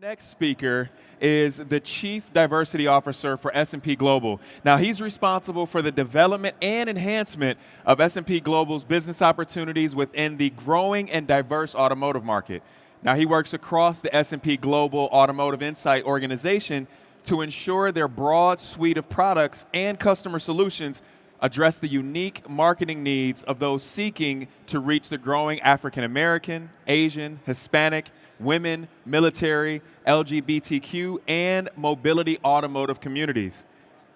Next speaker is the Chief Diversity Officer for S&P Global. Now, he's responsible for the development and enhancement of S&P Global's business opportunities within the growing and diverse automotive market. Now, he works across the S&P Global Automotive Insight organization to ensure their broad suite of products and customer solutions address the unique marketing needs of those seeking to reach the growing African American, Asian, Hispanic, women, military, LGBTQ, and mobility automotive communities.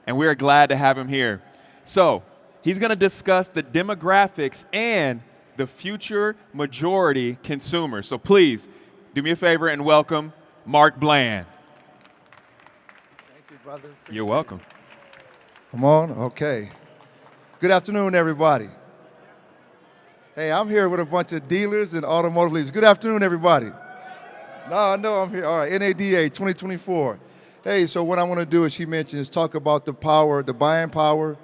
And we're glad to have him here. So, he's going to discuss the demographics and the future majority consumers. So please, do me a favor and welcome Marc Bland. Thank you, brother. Appreciate You're welcome. Come on, okay. Good afternoon, everybody. Hey, I'm here with a bunch of dealers and automotive leaders. Good afternoon, everybody. No, I know I'm here. All right, NADA 2024. Hey, so what I want to do, as she mentioned, is talk about the power, the buying power,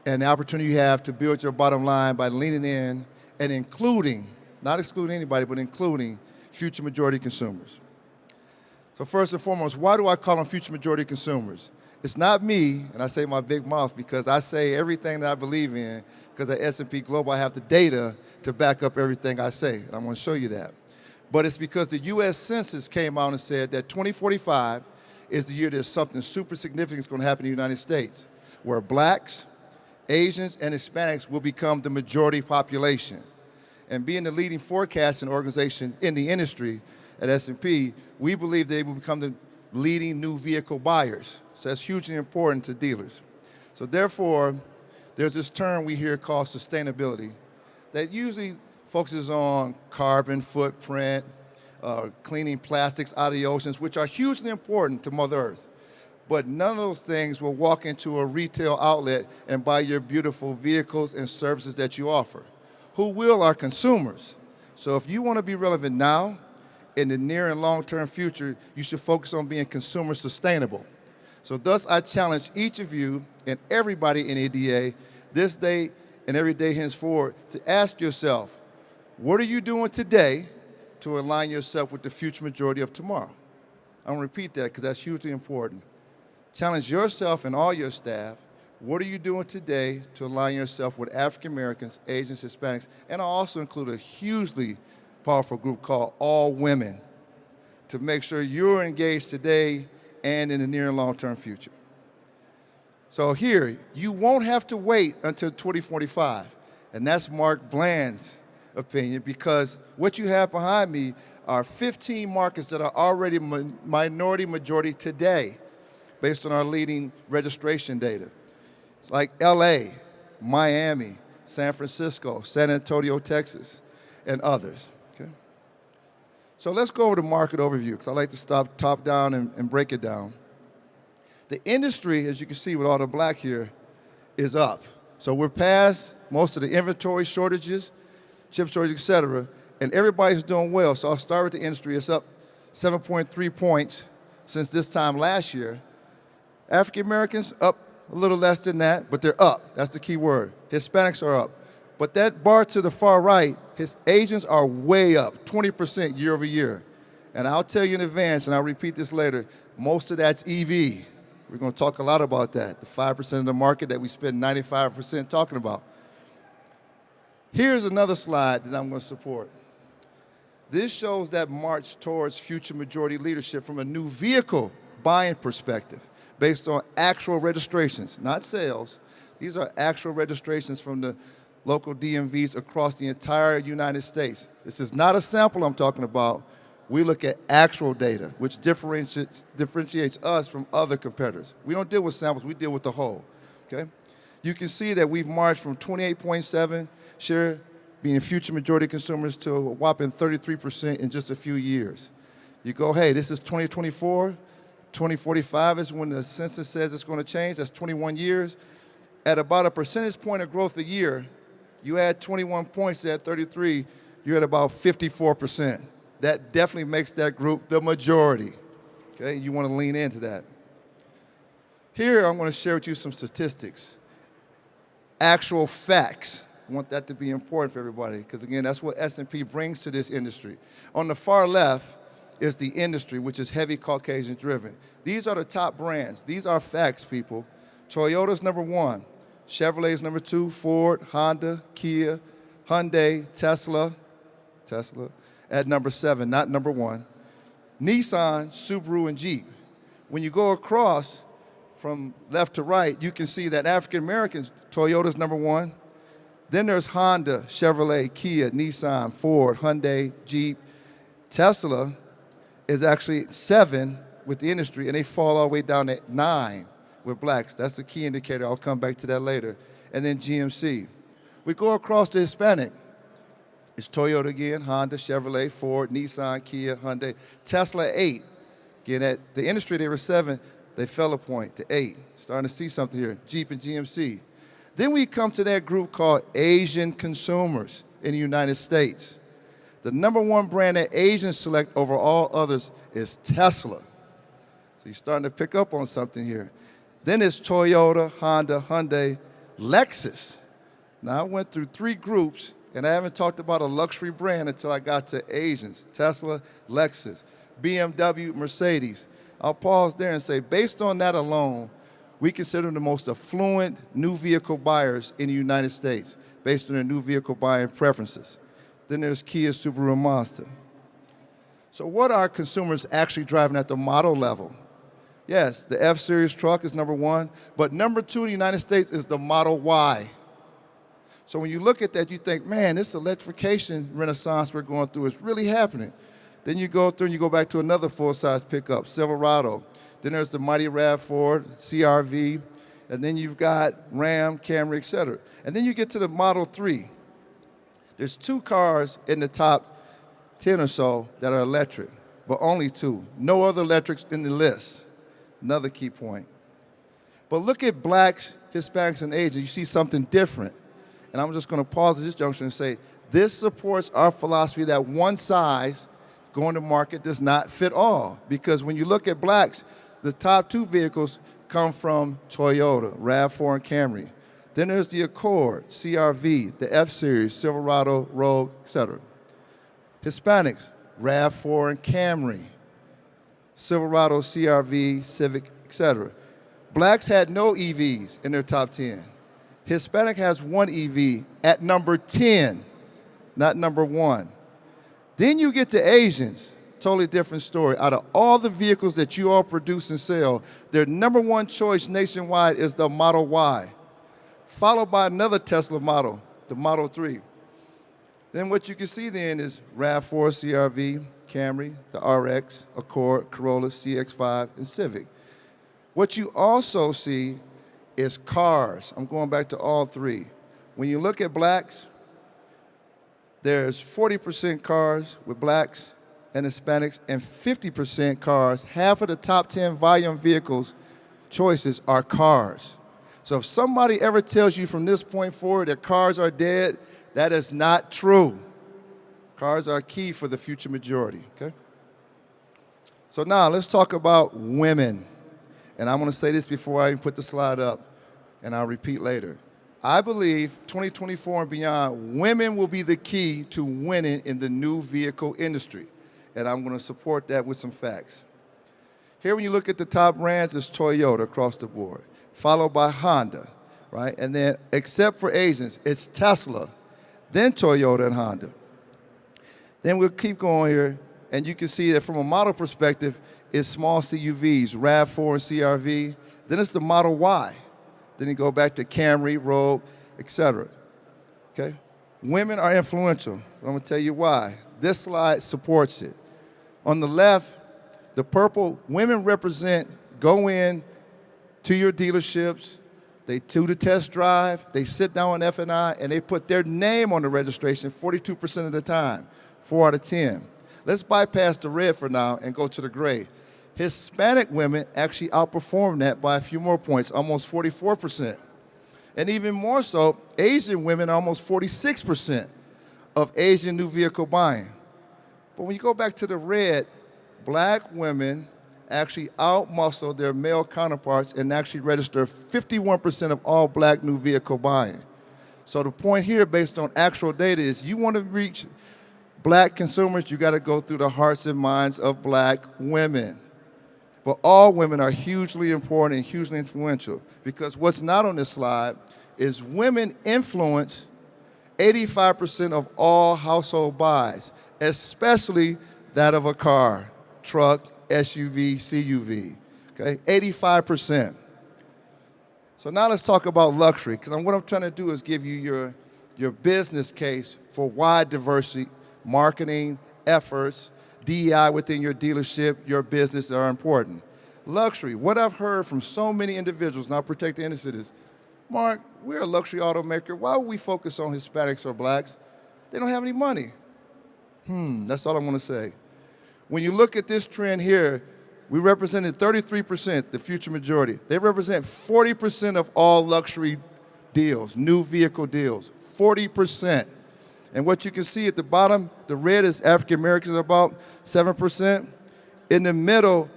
and the opportunity you have to build your bottom line by leaning in and including, not excluding anybody, but including future majority consumers. So first and foremost, why do I call them future majority consumers? It's not me, and I say my big mouth because I say everything that I believe in, because at S&P Global I have the data to back up everything I say, and I'm going to show you that. But it's because the U.S. Census came out and said that 2045 is the year there's something super significant is going to happen in the United States, where blacks, Asians, and Hispanics will become the majority population. And being the leading forecasting organization in the industry at S&P, we believe they will become the leading new vehicle buyers. So that's hugely important to dealers. So therefore, there's this term we hear called sustainability that usually focuses on carbon footprint, cleaning plastics out of the oceans, which are hugely important to Mother Earth. But none of those things will walk into a retail outlet and buy your beautiful vehicles and services that you offer. Who will are consumers. So if you want to be relevant now, in the near and long-term future, you should focus on being consumer sustainable. So thus, I challenge each of you and everybody in ADA this day and every day henceforward to ask yourself, what are you doing today to align yourself with the future majority of tomorrow? I'm going to repeat that because that's hugely important. Challenge yourself and all your staff. What are you doing today to align yourself with African Americans, Asians, Hispanics, and I'll also include a hugely powerful group called All Women to make sure you're engaged today and in the near and long-term future. So here, you won't have to wait until 2045, and that's Marc Bland's opinion, because what you have behind me are 15 markets that are already minority majority today based on our leading registration data, like LA, Miami, San Francisco, San Antonio, Texas, and others. Okay? So let's go over the market overview, because I like to stop top down and break it down. The industry, as you can see with all the black here, is up. So we're past most of the inventory shortages, chip shortage, et cetera, and everybody's doing well. So I'll start with the industry. It's up 7.3 points since this time last year. African Americans up a little less than that, but they're up. That's the key word. Hispanics are up. But that bar to the far right, Asians are way up, 20% year over year. And I'll tell you in advance, and I'll repeat this later, most of that's EV. We're going to talk a lot about that, the 5% of the market that we spend 95% talking about. Here's another slide that I'm going to support. This shows that march towards future majority leadership from a new vehicle buying perspective based on actual registrations, not sales. These are actual registrations from the local DMVs across the entire United States. This is not a sample I'm talking about. We look at actual data, which differentiates us from other competitors. We don't deal with samples, we deal with the whole, okay? You can see that we've marched from 28.7 share being future majority consumers to a whopping 33% in just a few years. You go, hey, this is 2024, 2045 is when the census says it's going to change, that's 21 years. At about a percentage point of growth a year, you add 21 points to that 33, you're at about 54%. That definitely makes that group the majority, okay? You want to lean into that. Here, I'm going to share with you some statistics, actual facts. I want that to be important for everybody, because again, that's what S&P brings to this industry. On the far left, is the industry, which is heavy Caucasian driven. These are the top brands. These are facts, people. Toyota's number 1, Chevrolet's number 2, Ford, Honda, Kia, Hyundai, Tesla at number 7, not number 1. Nissan, Subaru, and Jeep. When you go across from left to right, you can see that African Americans, Toyota's number 1. Then there's Honda, Chevrolet, Kia, Nissan, Ford, Hyundai, Jeep. Tesla is actually 7 with the industry, and they fall all the way down to 9 with blacks. That's a key indicator. I'll come back to that later. And then GMC. We go across to Hispanic. It's Toyota again, Honda, Chevrolet, Ford, Nissan, Kia, Hyundai. Tesla 8. Again, at the industry, they were 7. They fell a point to 8. Starting to see something here. Jeep and GMC. Then we come to that group called Asian consumers in the United States. The number 1 brand that Asians select over all others is Tesla. So you're starting to pick up on something here. Then it's Toyota, Honda, Hyundai, Lexus. Now I went through 3 groups, and I haven't talked about a luxury brand until I got to Asians. Tesla, Lexus, BMW, Mercedes. I'll pause there and say, based on that alone, we consider them the most affluent new vehicle buyers in the United States, based on their new vehicle buying preferences. Then there's Kia, Subaru, and Mazda. So what are consumers actually driving at the model level? Yes, the F-Series truck is number 1, but number 2 in the United States is the Model Y. So when you look at that, you think, man, this electrification renaissance we're going through is really happening. Then you go through and you go back to another full-size pickup, Silverado. Then there's the mighty RAV4, CR-V, and then you've got Ram, Camry, et cetera. And then you get to the Model 3. There's 2 cars in the top 10 or so that are electric, but only 2. No other electrics in the list. Another key point. But look at blacks, Hispanics, and Asians. You see something different. And I'm just going to pause at this junction and say, this supports our philosophy that one size going to market does not fit all. Because when you look at blacks, the top 2 vehicles come from Toyota, RAV4 and Camry. Then there's the Accord, CR-V, the F-Series, Silverado, Rogue, etc. Hispanics, RAV4 and Camry, Silverado, CR-V, Civic, etc. Blacks had no EVs in their top 10. Hispanic has 1 EV at number 10, not number 1. Then you get to Asians, totally different story. Out of all the vehicles that you all produce and sell, their number 1 choice nationwide is the Model Y, followed by another Tesla model, the Model 3. Then what you can see then is RAV4, CR-V, Camry, the RX, Accord, Corolla, CX-5, and Civic. What you also see is cars. I'm going back to all 3. When you look at blacks, there's 40% cars with blacks and Hispanics, and 50% cars. Half of the top 10 volume vehicles choices are cars. So if somebody ever tells you from this point forward that cars are dead, that is not true. Cars are key for the future majority, okay? So now let's talk about women. And I'm going to say this before I even put the slide up, and I'll repeat later. I believe 2024 and beyond, women will be the key to winning in the new vehicle industry. And I'm going to support that with some facts. Here, when you look at the top brands, it's Toyota across the board, followed by Honda, right? And then, except for Asians, it's Tesla, then Toyota and Honda. Then we'll keep going here, and you can see that from a model perspective, it's small CUVs, RAV4 and CR-V. Then it's the Model Y. Then you go back to Camry, Rogue, etc. Okay? Women are influential. I'm going to tell you why. This slide supports it. On the left, the purple, women represent, go in to your dealerships, they do the test drive, they sit down on F&I, and they put their name on the registration 42% of the time, 4 out of 10. Let's bypass the red for now and go to the gray. Hispanic women actually outperform that by a few more points, almost 44%. And even more so, Asian women, almost 46% of Asian new vehicle buying. But when you go back to the red, black women actually outmuscle their male counterparts and actually register 51% of all black new vehicle buying. So the point here, based on actual data, is you want to reach black consumers, you got to go through the hearts and minds of black women. But all women are hugely important and hugely influential, because what's not on this slide is women influence 85% of all household buys, especially that of a car, truck, SUV, CUV, okay? 85%. So now let's talk about luxury, because what I'm trying to do is give you your business case for why diversity, marketing, efforts, DEI within your dealership, your business are important. Luxury, what I've heard from so many individuals, and I'll protect the innocent, is, Mark, we're a luxury automaker. Why would we focus on Hispanics or blacks? They don't have any money. That's all I'm gonna say. When you look at this trend here, we represented 33%, the future majority. They represent 40% of all luxury deals, new vehicle deals, 40%. And what you can see at the bottom, the red is African Americans, about 7%. In the middle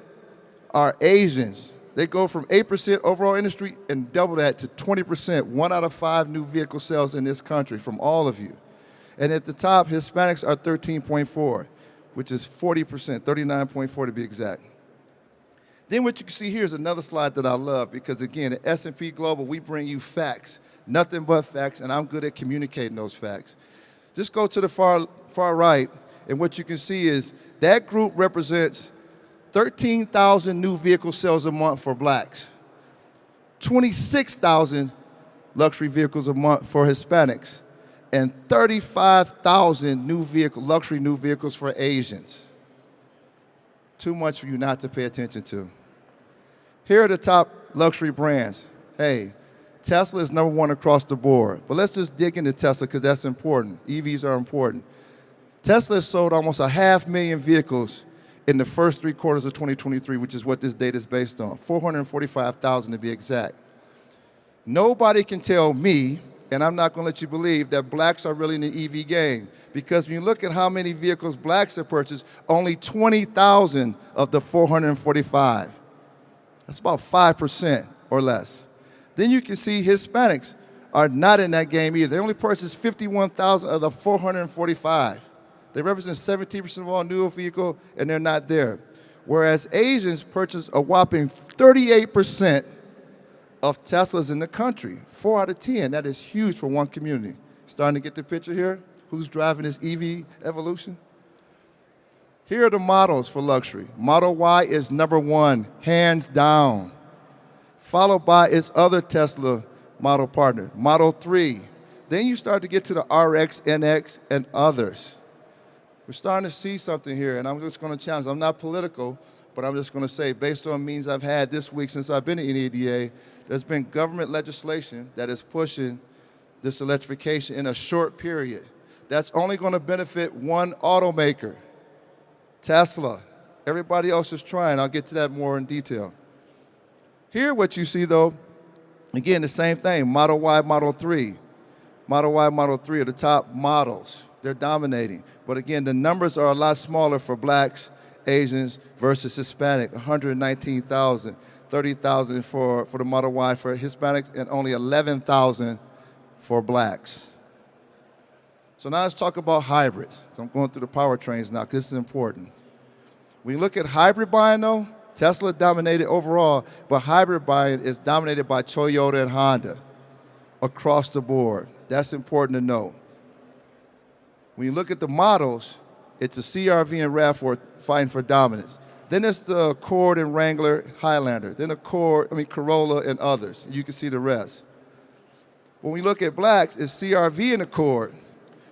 are Asians. They go from 8% overall industry and double that to 20%, 1 out of 5 new vehicle sales in this country from all of you. And at the top, Hispanics are 13.4, which is 40%, 39.4 to be exact. Then what you can see here is another slide that I love, because again, at S&P Global, we bring you facts, nothing but facts, and I'm good at communicating those facts. Just go to the far right, and what you can see is that group represents 13,000 new vehicle sales a month for blacks, 26,000 luxury vehicles a month for Hispanics, and 35,000 luxury new vehicles for Asians. Too much for you not to pay attention to. Here are the top luxury brands. Hey, Tesla is #1 across the board, but let's just dig into Tesla because that's important. EVs are important. Tesla has sold almost 500,000 vehicles in the first 3 quarters of 2023, which is what this data is based on, 445,000 to be exact. Nobody can tell me, and I'm not going to let you believe, that blacks are really in the EV game, because when you look at how many vehicles blacks have purchased, only 20,000 of the 445. That's about 5% or less. Then you can see Hispanics are not in that game either. They only purchased 51,000 of the 445. They represent 17% of all new vehicle, and they're not there. Whereas Asians purchase a whopping 38% of Teslas in the country, 4 out of 10. That is huge for one community. Starting to get the picture here? Who's driving this EV evolution? Here are the models for luxury. Model Y is #1, hands down, followed by its other Tesla model partner, Model 3. Then you start to get to the RX, NX, and others. We're starting to see something here, and I'm just going to challenge. I'm not political, but I'm just going to say, based on meetings I've had this week since I've been at NADA, there's been government legislation that is pushing this electrification in a short period. That's only going to benefit one automaker, Tesla. Everybody else is trying. I'll get to that more in detail. Here, what you see, though, again, the same thing, Model Y, Model 3. Model Y, Model 3 are the top models. They're dominating. But again, the numbers are a lot smaller for blacks, Asians versus Hispanic, 119,000, 30,000 for the Model Y for Hispanics, and only 11,000 for blacks. So now let's talk about hybrids. So I'm going through the powertrains now, because this is important. When you look at hybrid buying, though, Tesla dominated overall, but hybrid buying is dominated by Toyota and Honda across the board. That's important to know. When you look at the models, it's a CR-V and RAV4 fighting for dominance. Then it's the Accord and Wrangler, Highlander. Then Corolla and others. You can see the rest. When we look at blacks, it's CR-V and Accord,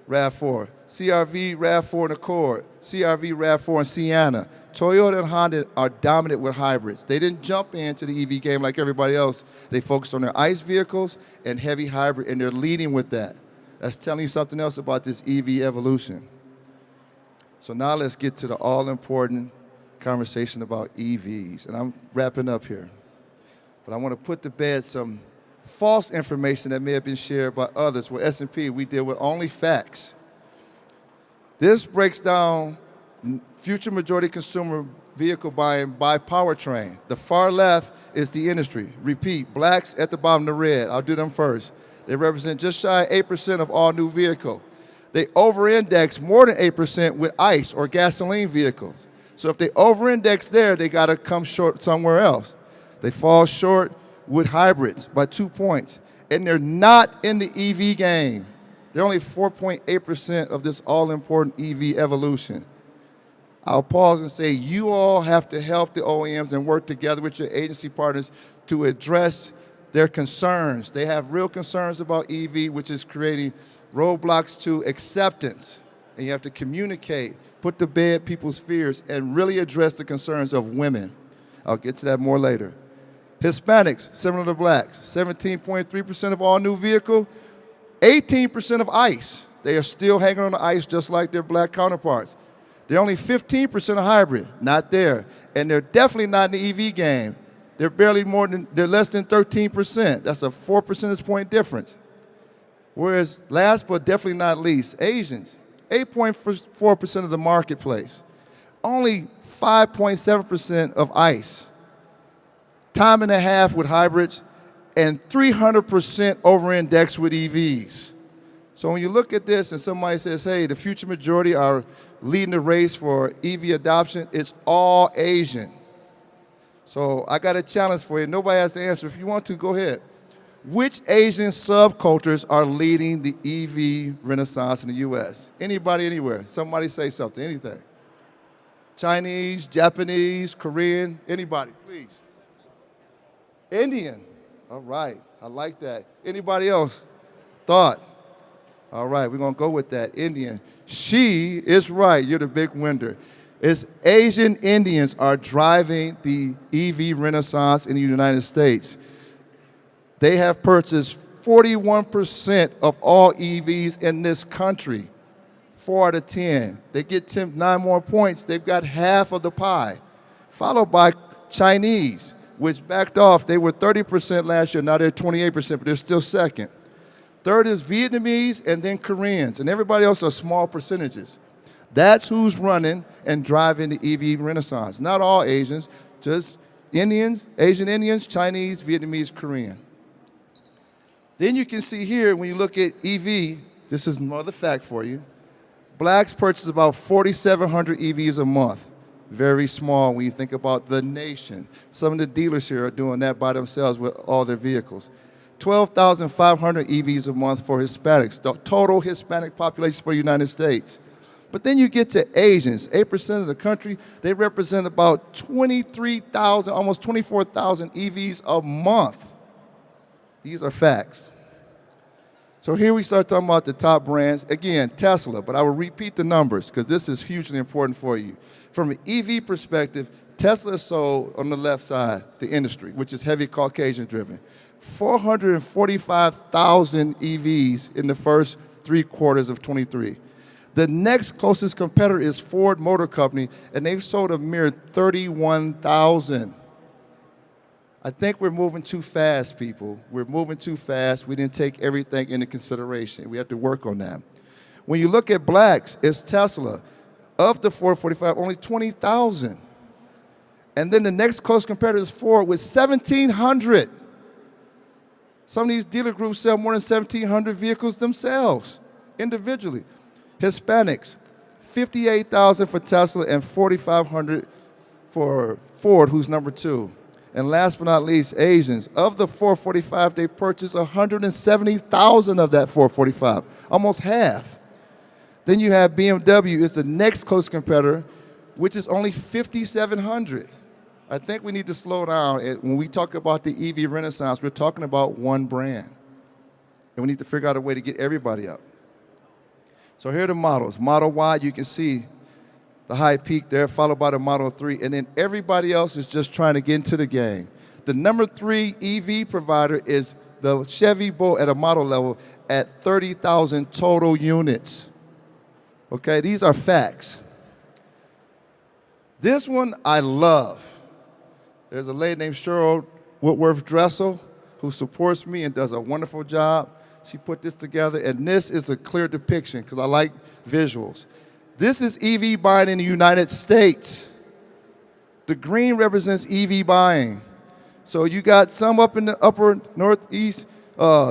RAV4. CR-V, RAV4 and Accord. CR-V, RAV4 and Sienna. Toyota and Honda are dominant with hybrids. They didn't jump into the EV game like everybody else. They focused on their ICE vehicles and heavy hybrid, and they're leading with that. That's telling you something else about this EV evolution. So now let's get to the all-important conversation about EVs. And I'm wrapping up here. But I want to put to bed some false information that may have been shared by others. With S&P, we deal with only facts. This breaks down future majority consumer vehicle buying by powertrain. The far left is the industry. Repeat, blacks at the bottom, the red. I'll do them first. They represent just shy of 8% of all new vehicle. They over-index more than 8% with ICE or gasoline vehicles. So if they over-index there, they got to come short somewhere else. They fall short with hybrids by 2 points. And they're not in the EV game. They're only 4.8% of this all-important EV evolution. I'll pause and say, you all have to help the OEMs and work together with your agency partners to address their concerns. They have real concerns about EV, which is creating roadblocks to acceptance. And you have to communicate, put to bed people's fears, and really address the concerns of women. I'll get to that more later. Hispanics, similar to blacks, 17.3% of all new vehicle, 18% of ICE. They are still hanging on the ICE just like their black counterparts. They're only 15% of hybrid, not there. And they're definitely not in the EV game. They're less than 13%. That's a 4 percentage point difference. Whereas last but definitely not least, Asians, 8.4% of the marketplace, only 5.7% of ICE, time and a half with hybrids, and 300% over-index with EVs. So when you look at this and somebody says, hey, the future majority are leading the race for EV adoption, it's all Asian. So I got a challenge for you. Nobody has to answer. If you want to, go ahead. Which Asian subcultures are leading the EV renaissance in the US? Anybody, anywhere? Somebody say something, anything. Chinese, Japanese, Korean, anybody, please. Indian. All right, I like that. Anybody else? Thought? All right, we're gonna go with that, Indian. She is right, you're the big winner. It's Asian Indians are driving the EV renaissance in the United States. They have purchased 41% of all EVs in this country, 4 out of 10. They get 9 more points, they've got half of the pie. Followed by Chinese, which backed off. They were 30% last year, now they're 28%, but they're still second. Third is Vietnamese, and then Koreans, and everybody else are small percentages. That's who's running and driving the EV renaissance. Not all Asians, just Indians, Asian Indians, Chinese, Vietnamese, Korean. Then you can see here, when you look at EV, this is another fact for you, blacks purchase about 4,700 EVs a month. Very small when you think about the nation. Some of the dealers here are doing that by themselves with all their vehicles. 12,500 EVs a month for Hispanics, the total Hispanic population for the United States. But then you get to Asians, 8% of the country, they represent about 23,000, almost 24,000 EVs a month. These are facts. So here we start talking about the top brands. Again, Tesla, but I will repeat the numbers because this is hugely important for you. From an EV perspective, Tesla is sold on the left side, the industry, which is heavy Caucasian driven. 445,000 EVs in the first 3 quarters of 23. The next closest competitor is Ford Motor Company, and they've sold a mere 31,000. I think we're moving too fast, people. We're moving too fast. We didn't take everything into consideration. We have to work on that. When you look at blacks, it's Tesla. Of the 445, only 20,000. And then the next close competitor is Ford with 1,700. Some of these dealer groups sell more than 1,700 vehicles themselves, individually. Hispanics, 58,000 for Tesla and 4,500 for Ford, who's number 2. And last but not least, Asians. Of the 445, they purchased 170,000 of that 445, almost half. Then you have BMW, it's the next close competitor, which is only 5,700. I think we need to slow down. When we talk about the EV renaissance, we're talking about one brand. And we need to figure out a way to get everybody up. So here are the models. Model Y, you can see the high peak there, followed by the Model 3, and then everybody else is just trying to get into the game. The number 3 EV provider is the Chevy Bolt at a model level at 30,000 total units. Okay, these are facts. This one I love. There's a lady named Cheryl Whitworth Dressel who supports me and does a wonderful job. She put this together, and this is a clear depiction because I like visuals. This is EV buying in the United States. The green represents EV buying. So you got some up in the upper northeast,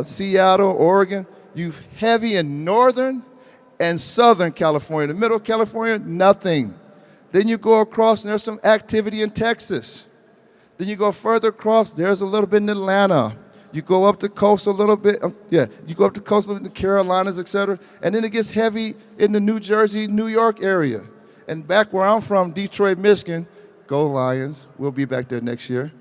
Seattle, Oregon. You've heavy in northern and Southern California. The middle of California, nothing. Then you go across, and there's some activity in Texas. Then you go further across, there's a little bit in Atlanta. You go up the coast a little bit, you go up the coast a little bit in the Carolinas, et cetera, and then it gets heavy in the New Jersey, New York area. And back where I'm from, Detroit, Michigan, go Lions, we'll be back there next year.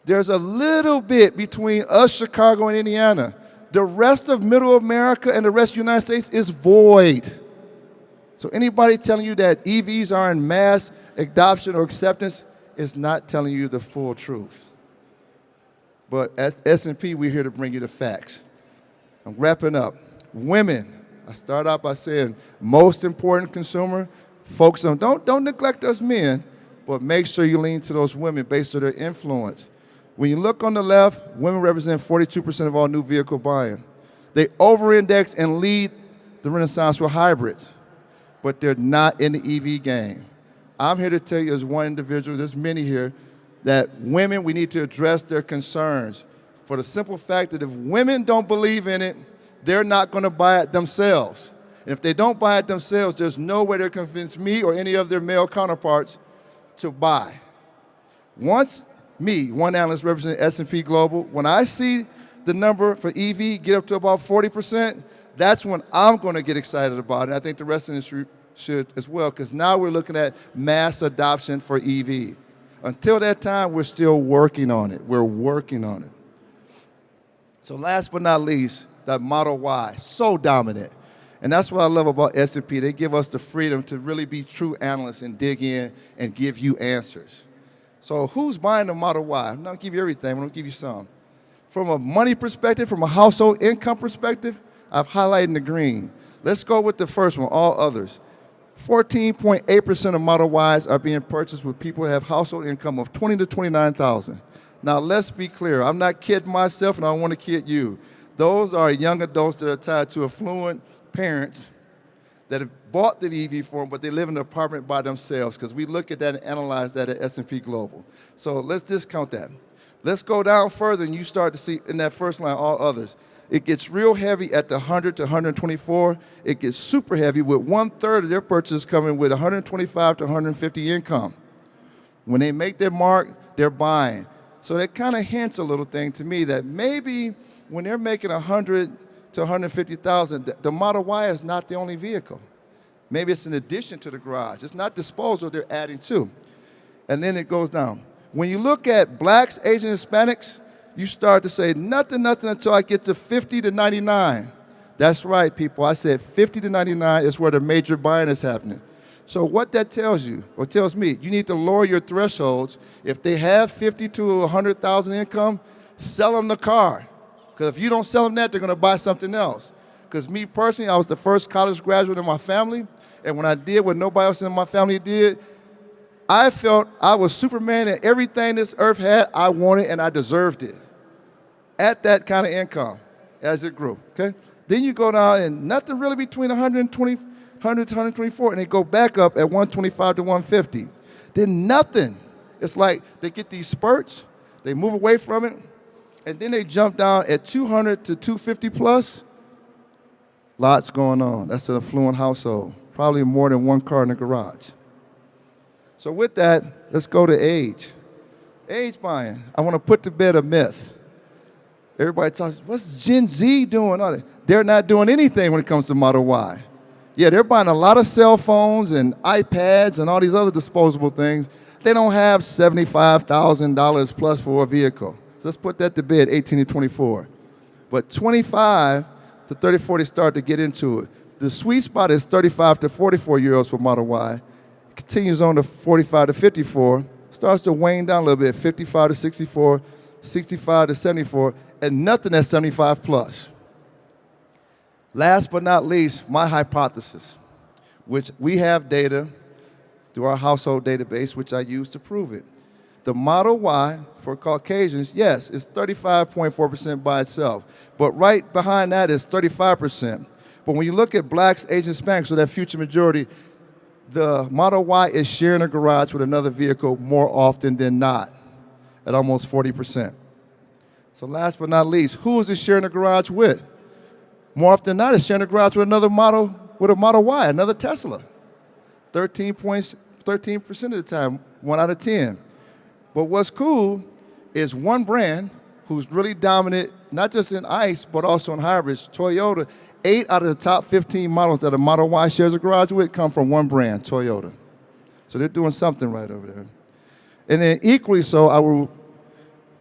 There's a little bit between us, Chicago, and Indiana. The rest of Middle America and the rest of the United States is void. So anybody telling you that EVs are in mass adoption or acceptance is not telling you the full truth. But as S&P, we're here to bring you the facts. I'm wrapping up. Women, I start out by saying most important consumer, focus on, don't neglect us men, but make sure you lean to those women based on their influence. When you look on the left, women represent 42% of all new vehicle buying. They over-index and lead the renaissance with hybrids, but they're not in the EV game. I'm here to tell you as one individual, there's many here, that women, we need to address their concerns for the simple fact that if women don't believe in it, they're not going to buy it themselves. And if they don't buy it themselves, there's no way to convince me or any of their male counterparts to buy. Once me, one analyst representing S&P Global, when I see the number for EV get up to about 40%, that's when I'm going to get excited about it. I think the rest of the industry should as well, because now we're looking at mass adoption for EV. Until that time, we're still working on it. We're working on it. So last but not least, that Model Y, so dominant. And that's what I love about S&P. They give us the freedom to really be true analysts and dig in and give you answers. So who's buying the Model Y? I'm not going to give you everything, I'm going to give you some. From a money perspective, from a household income perspective, I've highlighted in the green. Let's go with the first one, all others. 14.8% of Model Ys are being purchased with people who have household income of $20,000 to $29,000. Now let's be clear, I'm not kidding myself and I don't want to kid you. Those are young adults that are tied to affluent parents that have bought the EV for them, but they live in an apartment by themselves, because we look at that and analyze that at S&P Global. So let's discount that. Let's go down further and you start to see in that first line, all others. It gets real heavy at the 100 to 124. It gets super heavy with 1/3 of their purchases coming with 125 to 150 income. When they make their mark, they're buying. So that kind of hints a little thing to me that maybe when they're making 100 to 150,000, the Model Y is not the only vehicle. Maybe it's an addition to the garage. It's not disposal, they're adding to. And then it goes down. When you look at blacks, Asians, Hispanics, you start to say nothing until I get to 50 to 99. That's right, people. I said 50 to 99 is where the major buying is happening. So what that tells you, or tells me, you need to lower your thresholds. If they have 50 to 100,000 income, sell them the car. Because if you don't sell them that, they're going to buy something else. Because me personally, I was the first college graduate in my family, and when I did what nobody else in my family did, I felt I was Superman, and everything this earth had, I wanted and I deserved it. At that kind of income as it grew, okay? Then you go down and nothing really between 100 to 124, and they go back up at 125 to 150. Then nothing. It's like they get these spurts, they move away from it, and then they jump down at 200 to 250 plus. Lots going on. That's an affluent household. Probably more than one car in the garage. So with that, let's go to age. Age buying. I want to put to bed a myth. Everybody talks, what's Gen Z doing? They're not doing anything when it comes to Model Y. Yeah, they're buying a lot of cell phones and iPads and all these other disposable things. They don't have $75,000 plus for a vehicle. So let's put that to bed, 18 to 24. But 25 to 34, they start to get into it. The sweet spot is 35 to 44-year-olds for Model Y. It continues on to 45 to 54, starts to wane down a little bit, 55 to 64, 65 to 74, and nothing at 75 plus. Last but not least, my hypothesis, which we have data through our household database, which I use to prove it. The Model Y for Caucasians, yes, is 35.4% by itself, but right behind that is 35%. But when you look at blacks, Asians, Hispanics, so that future majority, the Model Y is sharing a garage with another vehicle more often than not, at almost 40%. So last but not least, who is it sharing a garage with? More often than not, it's sharing a garage with another model, with a Model Y, another Tesla. 13% of the time, 1 out of 10. But what's cool is one brand who's really dominant, not just in ICE, but also in hybrids, Toyota. 8 out of the top 15 models that a Model Y shares a garage with come from one brand, Toyota. So they're doing something right over there. And then equally so, I will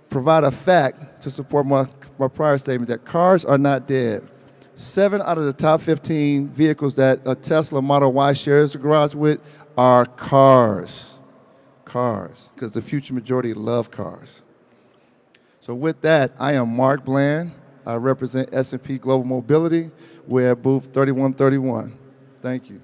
provide a fact to support my prior statement that cars are not dead. 7 out of the top 15 vehicles that a Tesla Model Y shares a garage with are cars. Cars, because the future majority love cars. So with that, I am Marc Bland. I represent S&P Global Mobility. We're at booth 3131. Thank you.